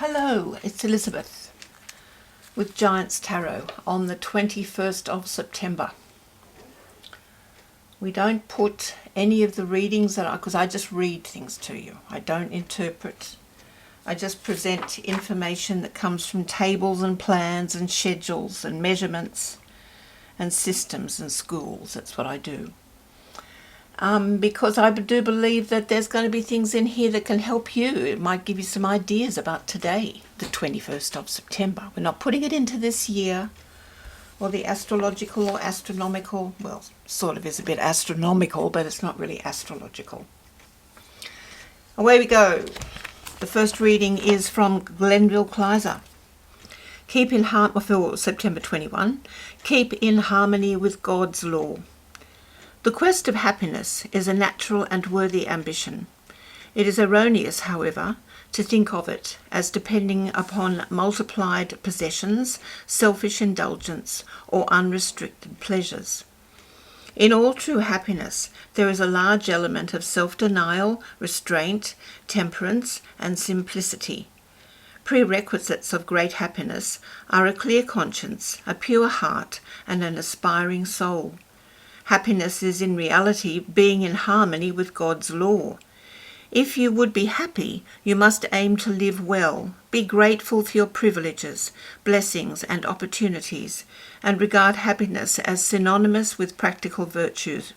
Hello, it's Elizabeth with Giants Tarot on the 21st of September. We don't put any of the readings because I just read things to you. I don't interpret. I just present information that comes from tables and plans and schedules and measurements and systems and schools. That's what I do. Because I do believe that there's going to be things in here that can help you. It might give you some ideas about today, the 21st of September. We're not putting it into this year or the astrological or astronomical. Well, sort of is a bit astronomical, but it's not really astrological. Away we go. The first reading is from Glenville, Kleiser. Keep in harmony for September 21. Keep in harmony with God's law. The quest of happiness is a natural and worthy ambition. It is erroneous, however, to think of it as depending upon multiplied possessions, selfish indulgence, or unrestricted pleasures. In all true happiness, there is a large element of self-denial, restraint, temperance, and simplicity. Prerequisites of great happiness are a clear conscience, a pure heart, and an aspiring soul. Happiness is in reality being in harmony with God's law. If you would be happy, you must aim to live well, be grateful for your privileges, blessings and opportunities, and regard happiness as synonymous with practical virtues.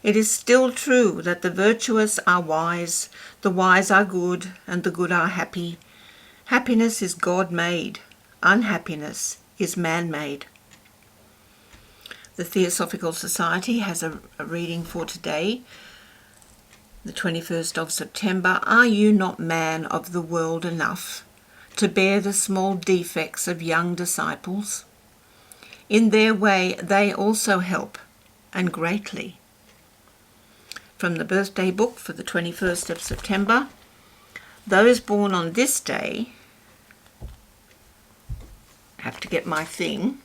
It is still true that the virtuous are wise, the wise are good, and the good are happy. Happiness is God-made. Unhappiness is man-made. The Theosophical Society has a reading for today, the 21st of September. Are you not man of the world enough to bear the small defects of young disciples? In their way they also help, and greatly. From the birthday book for the 21st of September, those born on this day, I have to get my thing.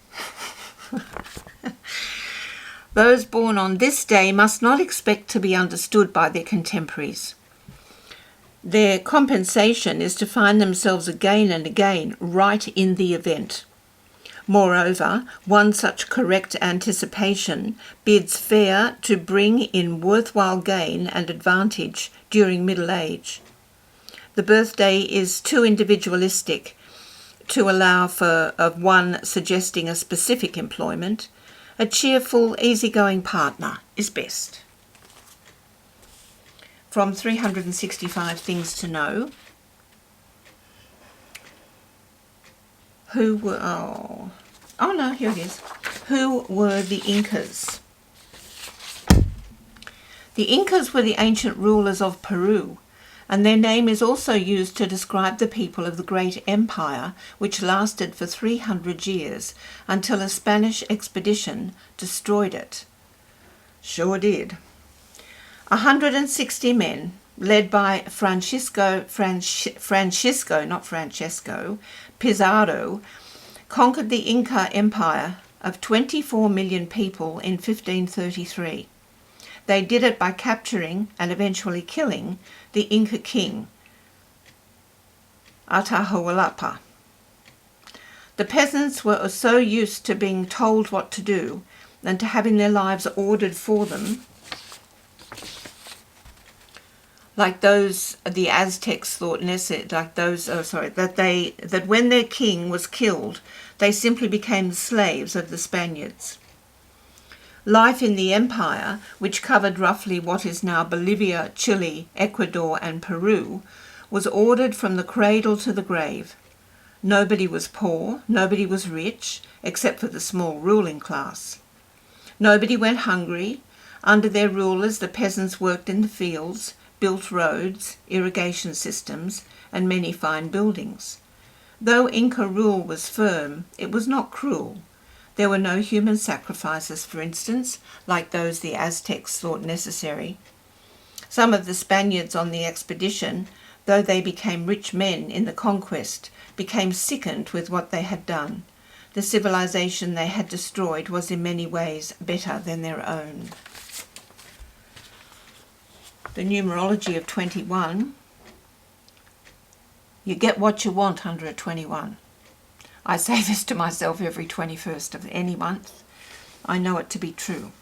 Those born on this day must not expect to be understood by their contemporaries. Their compensation is to find themselves again and again right in the event. Moreover, one such correct anticipation bids fair to bring in worthwhile gain and advantage during middle age. The birthday is too individualistic to allow of one suggesting a specific employment. A cheerful, easygoing partner is best. From 365 Things to Know. Here it is. Who were the Incas? The Incas were the ancient rulers of Peru, and their name is also used to describe the people of the great empire which lasted for 300 years until a Spanish expedition destroyed it. Sure did. 160 men, led by Francisco Pizarro, conquered the Inca Empire of 24 million people in 1533. They did it by capturing and eventually killing the Inca king, Atahualpa. The peasants were so used to being told what to do and to having their lives ordered for them, like those the Aztecs thought that when their king was killed, they simply became the slaves of the Spaniards. Life in the empire, which covered roughly what is now Bolivia, Chile, Ecuador, and Peru, was ordered from the cradle to the grave. Nobody was poor, nobody was rich, except for the small ruling class. Nobody went hungry. Under their rulers, the peasants worked in the fields, built roads, irrigation systems, and many fine buildings. Though Inca rule was firm, it was not cruel. There were no human sacrifices, for instance, like those the Aztecs thought necessary. Some of the Spaniards on the expedition, though they became rich men in the conquest, became sickened with what they had done. The civilization they had destroyed was in many ways better than their own. The numerology of 21 You get what you want under a 21. I say this to myself every 21st of any month. I know it to be true.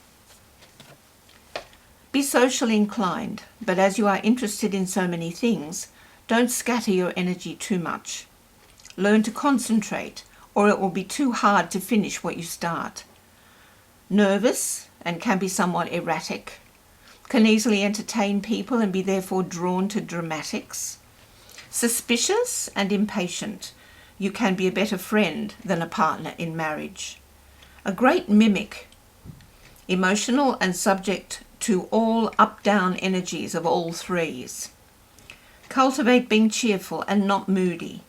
Be socially inclined, but as you are interested in so many things, don't scatter your energy too much. Learn to concentrate, or it will be too hard to finish what you start. Nervous and can be somewhat erratic. Can easily entertain people and be therefore drawn to dramatics. Suspicious and impatient. You can be a better friend than a partner in marriage. A great mimic. Emotional and subject to all up-down energies of all threes. Cultivate being cheerful and not moody.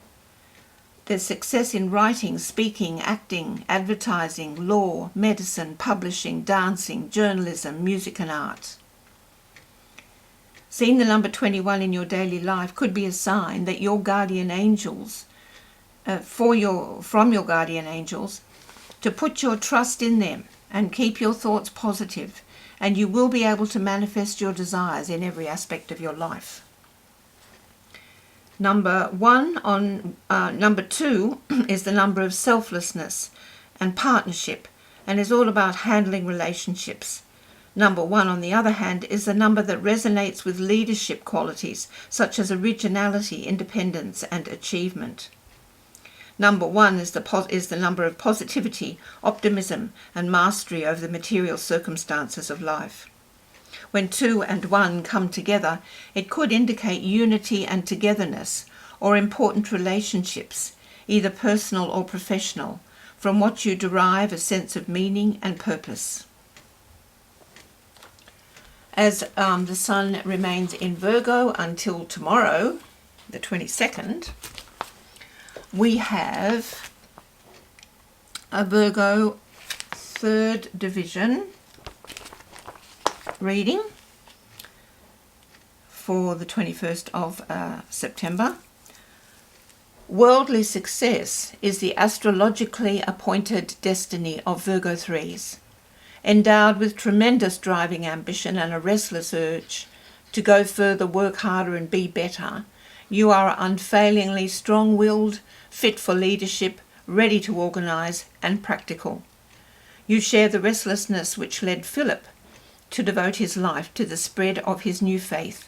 There's success in writing, speaking, acting, advertising, law, medicine, publishing, dancing, journalism, music and art. Seeing the number 21 in your daily life could be a sign that your guardian angels, from your guardian angels, to put your trust in them and keep your thoughts positive, and you will be able to manifest your desires in every aspect of your life. Number 2 is the number of selflessness and partnership, and is all about handling relationships. Number 1, on the other hand, is the number that resonates with leadership qualities such as originality, independence, and achievement. Number 1 is the number of positivity, optimism, and mastery over the material circumstances of life. When 2 and 1 come together, it could indicate unity and togetherness, or important relationships, either personal or professional, from what you derive a sense of meaning and purpose. As the sun remains in Virgo until tomorrow, the 22nd, we have a Virgo 3rd division reading for the 21st of September. Worldly success is the astrologically appointed destiny of Virgo 3s. Endowed with tremendous driving ambition and a restless urge to go further, work harder and be better, you are unfailingly strong-willed, fit for leadership, ready to organise and practical. You share the restlessness which led Philip to devote his life to the spread of his new faith,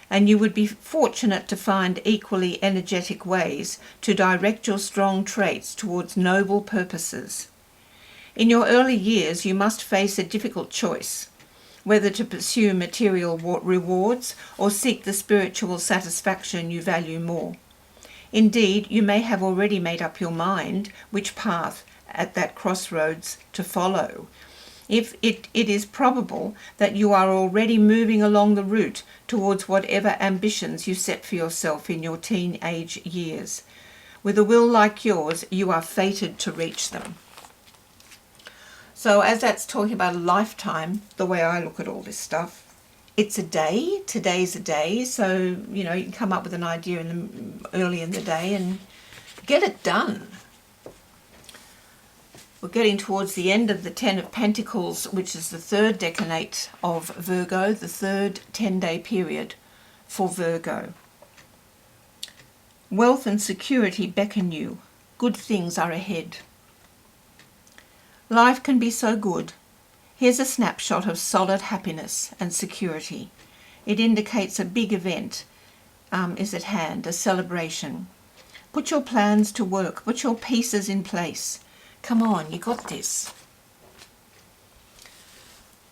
and you would be fortunate to find equally energetic ways to direct your strong traits towards noble purposes. In your early years, you must face a difficult choice, whether to pursue material rewards or seek the spiritual satisfaction you value more. Indeed, you may have already made up your mind which path at that crossroads to follow. If it is probable that you are already moving along the route towards whatever ambitions you set for yourself in your teenage years. With a will like yours, you are fated to reach them. So as that's talking about a lifetime, the way I look at all this stuff, it's a day. Today's a day, so you can come up with an idea early in the day and get it done. We're getting towards the end of the 10 of Pentacles, which is the 3rd decanate of Virgo, the 3rd 10-day period for Virgo. Wealth and security beckon you. Good things are ahead. Life can be so good. Here's a snapshot of solid happiness and security. It indicates a big event is at hand, a celebration. Put your plans to work. Put your pieces in place. Come on, you got this.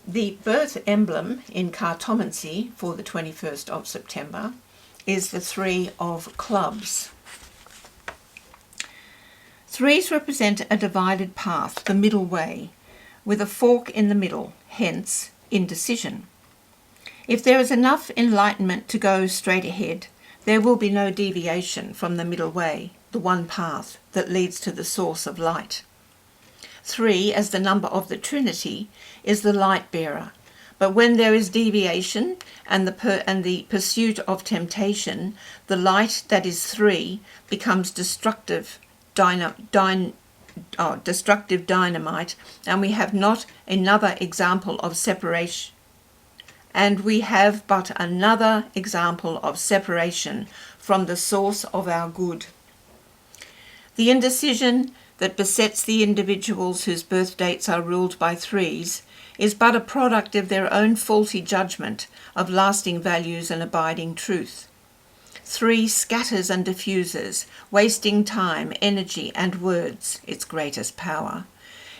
The birth emblem in Cartomancy for the 21st of September is the 3 of clubs. 3s represent a divided path, the middle way, with a fork in the middle, hence indecision. If there is enough enlightenment to go straight ahead, there will be no deviation from the middle way, the one path that leads to the source of light. 3, as the number of the Trinity, is the light bearer. But when there is deviation and the pursuit of temptation, the light that is 3 becomes destructive dynamite, and we have not another example of separation and we have but another example of separation from the source of our good. The indecision that besets the individuals whose birth dates are ruled by threes is but a product of their own faulty judgment of lasting values and abiding truth. 3 scatters and diffuses, wasting time, energy, and words, its greatest power,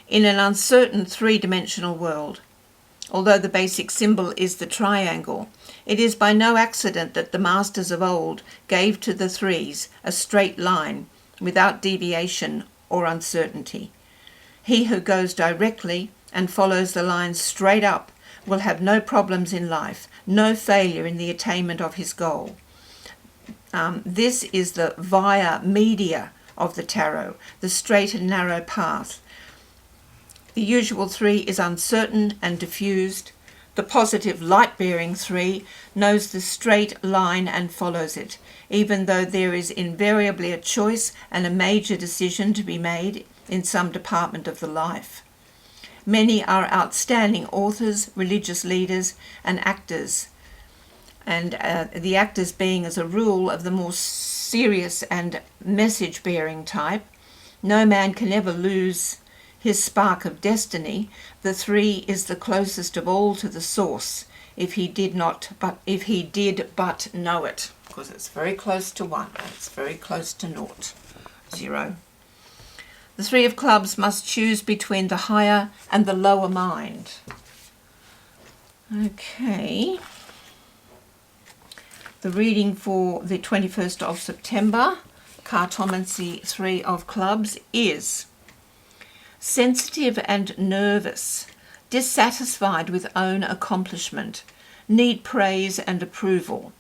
in an uncertain three-dimensional world. Although the basic symbol is the triangle, it is by no accident that the masters of old gave to the threes a straight line without deviation or uncertainty. He who goes directly and follows the line straight up will have no problems in life, no failure in the attainment of his goal. This is the via media of the tarot, the straight and narrow path. The usual 3 is uncertain and diffused. The positive light-bearing 3 knows the straight line and follows it, even though there is invariably a choice and a major decision to be made in some department of the life. Many are outstanding authors, religious leaders, and actors, and the actors being as a rule of the more serious and message-bearing type. No man can ever lose his spark of destiny. The 3 is the closest of all to the source, if he did but know it, because it's very close to 1, and it's very close to 0. The 3 of clubs must choose between the higher and the lower mind. Okay. The reading for the 21st of September, Cartomancy 3 of clubs, is sensitive and nervous, dissatisfied with own accomplishment, need praise and approval,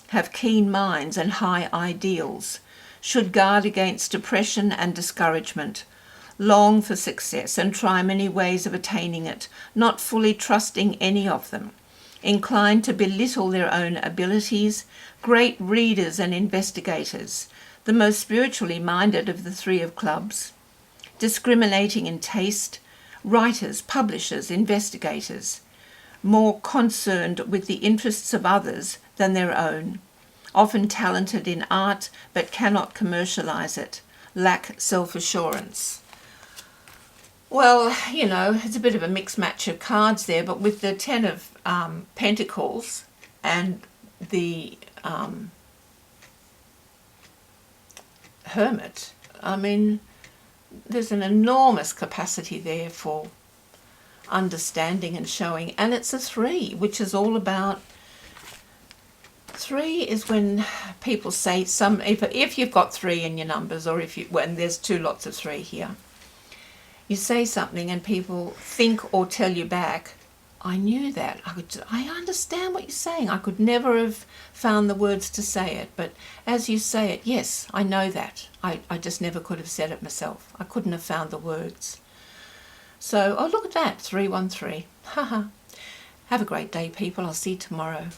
have keen minds and high ideals, should guard against depression and discouragement, long for success and try many ways of attaining it, not fully trusting any of them, inclined to belittle their own abilities, great readers and investigators, the most spiritually minded of the 3 of clubs, discriminating in taste, writers, publishers, investigators, more concerned with the interests of others than their own, often talented in art but cannot commercialize it, lack self-assurance. Well, you know, it's a bit of a mixed match of cards there, but with the 10 of Pentacles and the Hermit, I mean, there's an enormous capacity there for understanding and showing, and it's a 3, which is all about 3 is when people say if you've got 3 in your numbers, or when there's 2 lots of 3 here, you say something and people think or tell you back, I knew that. I understand what you're saying. I could never have found the words to say it. But as you say it, yes, I know that. I just never could have said it myself. I couldn't have found the words. So, oh, look at that, 313. Haha. Have a great day, people. I'll see you tomorrow.